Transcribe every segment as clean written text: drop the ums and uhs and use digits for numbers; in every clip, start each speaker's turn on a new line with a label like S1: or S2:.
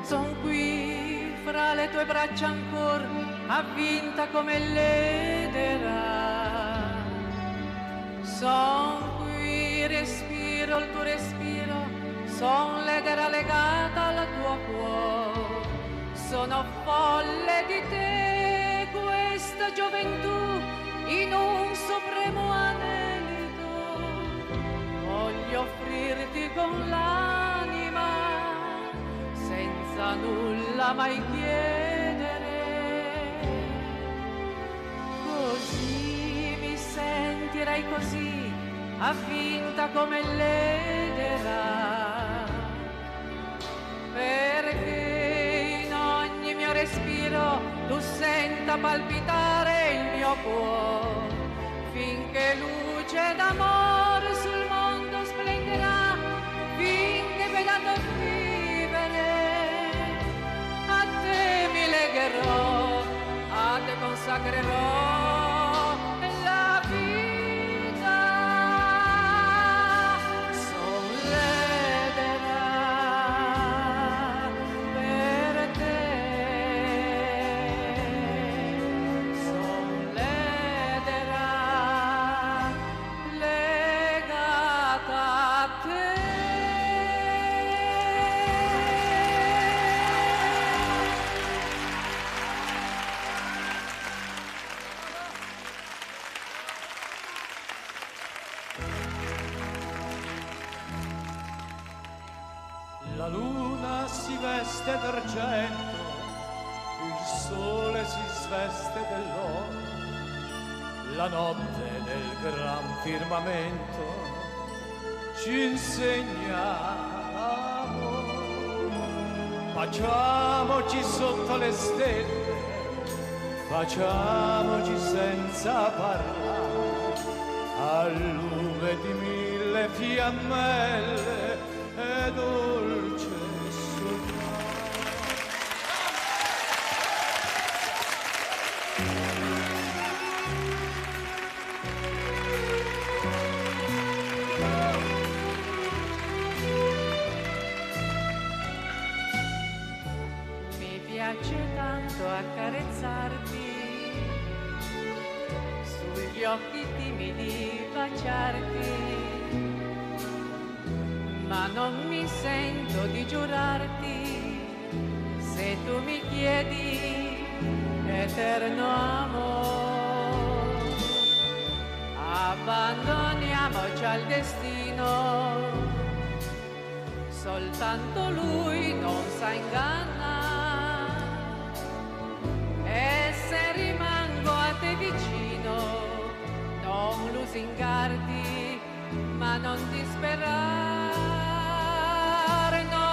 S1: Son qui fra le tue braccia ancor, avvinta come l'edera. Son qui, respiro il tuo respiro, son l'edera legata al tuo cuore. Sono folle di te questa gioventù in un supremo anelito. Voglio offrirti con l'anima senza nulla mai chiedere. Così mi sentirai così, avvinta come l'edera, perché in ogni mio respiro tu senta palpitare il mio cuore, finché luce d'amore sul mondo splenderà, finché vedato vivere, a te mi legherò, a te consacrerò la vita. Son l'edera per te, son l'edera legata a te.
S2: La luna si veste d'argento, il sole si sveste dell'oro, la notte nel gran firmamento ci insegna l'amore. Baciamoci sotto le stelle, baciamoci senza parlare, al lume di mille fiammelle e dolce soffare.
S1: Mi piace tanto accarezzarti, sugli occhi timidi baciarti, ma non mi sento di giurarti, se tu mi chiedi eterno amore. Abbandoniamoci al destino, soltanto lui non sa ingannare, e se rimango a te vicino, non lusingarti, ma non disperare, no.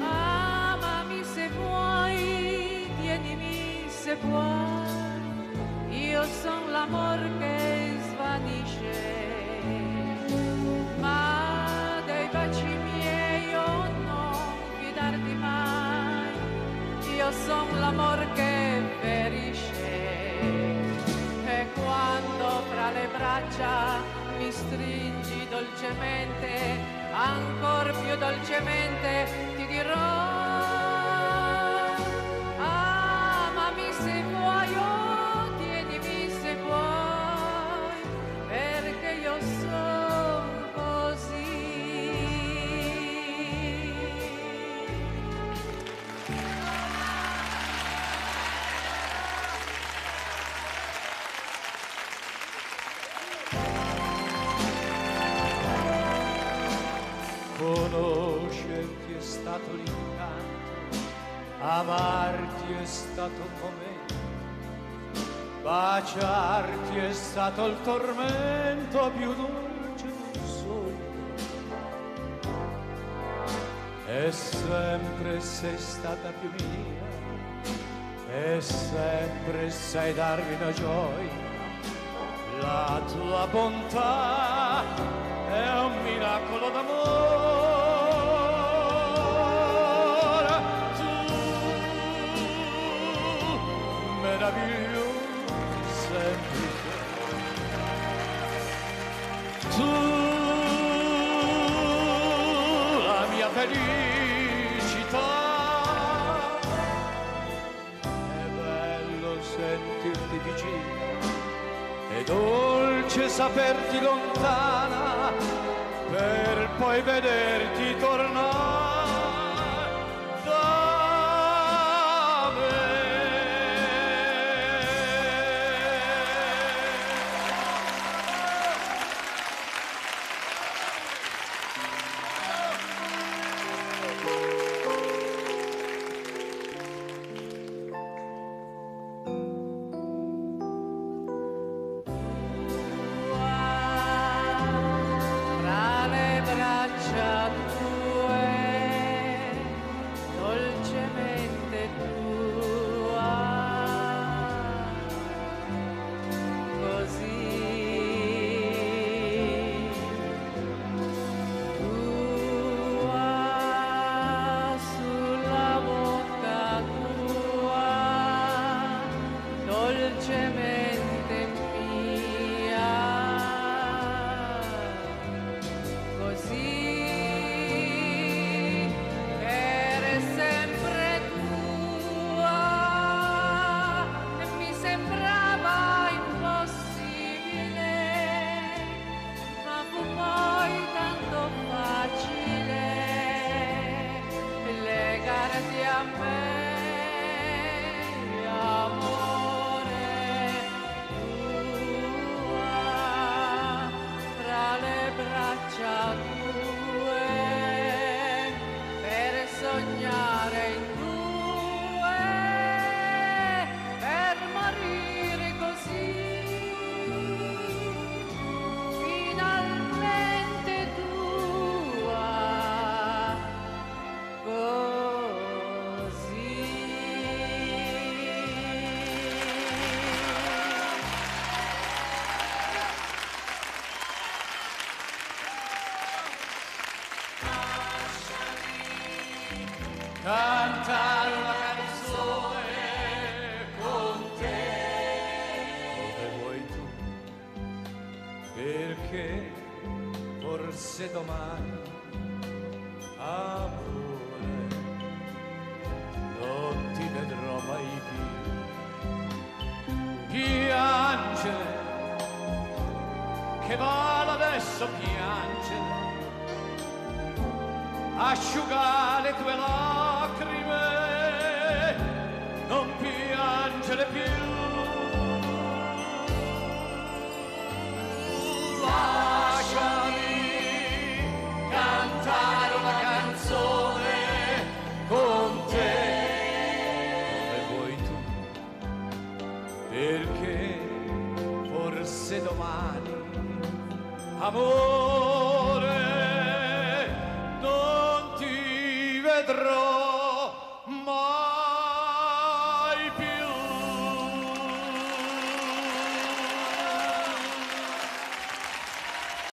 S1: Amami se vuoi, tienimi se puoi, io son l'amor che svanisce, ma dei baci miei oh non fidarti mai, io son l'amor che ferisce. E quando fra le braccia mi stringi dolcemente, ancor più dolcemente ti dirò: amami se vuoi, oh tienimi se vuoi, perché io son così.
S2: Conoscerti è stato l'incanto, amarti è stato un momento, baciarti è stato il tormento più dolce del sogno. E sempre sei stata più mia, e sempre sai darmi una gioia. La tua bontà è un miracolo d'amore, tu meraviglioso semplice, tu la mia felice saperti lontana per poi vederti tornare da me.
S1: Tra le braccia tue, dolcemente tua, così tua, sulla bocca tua, dolcemente mia, così per sempre tua, e mi sembrava impossibile, ma fu poi tanto facile legarti a me, amore tua, fra le braccia tue, per sognare in due, per morire così, finalmente tua, così.
S2: Cantare una canzone con te dove vuoi tu, perché forse domani, amore, non ti vedrò mai più piangere, che vale adesso piangere, asciugare le tue lacrime, non piangere più. Lasciami cantare una canzone con te dove vuoi tu, perché forse domani, amore, non ti vedrò